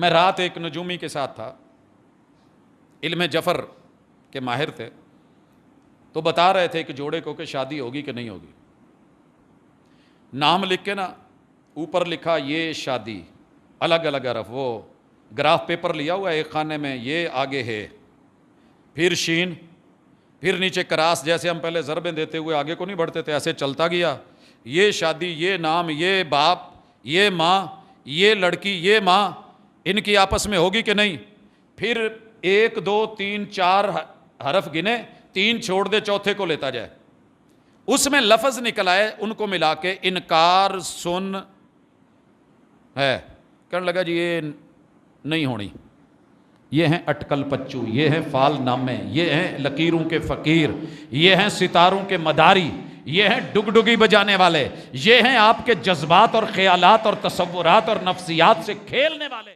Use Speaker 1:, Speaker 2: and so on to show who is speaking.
Speaker 1: میں رات ایک نجومی کے ساتھ تھا، علم جفر کے ماہر تھے، تو بتا رہے تھے کہ جوڑے کو کہ شادی ہوگی کہ نہیں ہوگی۔ نام لکھ کے نا اوپر لکھا یہ شادی، الگ الگ حرف، وہ گراف پیپر لیا ہوا ہے ایک خانے میں، یہ آگے ہے، پھر شین، پھر نیچے کراس، جیسے ہم پہلے ضربیں دیتے ہوئے آگے کو نہیں بڑھتے تھے، ایسے چلتا گیا، یہ شادی، یہ نام، یہ باپ، یہ ماں، یہ لڑکی، یہ ماں، ان کی آپس میں ہوگی کہ نہیں۔ پھر 1 2 3 4 حرف گنے، 3 چھوڑ دے، چوتھے کو لیتا جائے، اس میں لفظ نکل آئے، ان کو ملا کے انکار سن ہے۔ کہنے لگا جی یہ نہیں ہونی، یہ ہیں اٹکل پچو، یہ ہیں فال نامے، یہ ہیں لکیروں کے فقیر، یہ ہیں ستاروں کے مداری، یہ ہیں ڈگڈگی بجانے والے، یہ ہیں آپ کے جذبات اور خیالات اور تصورات اور نفسیات سے کھیلنے والے۔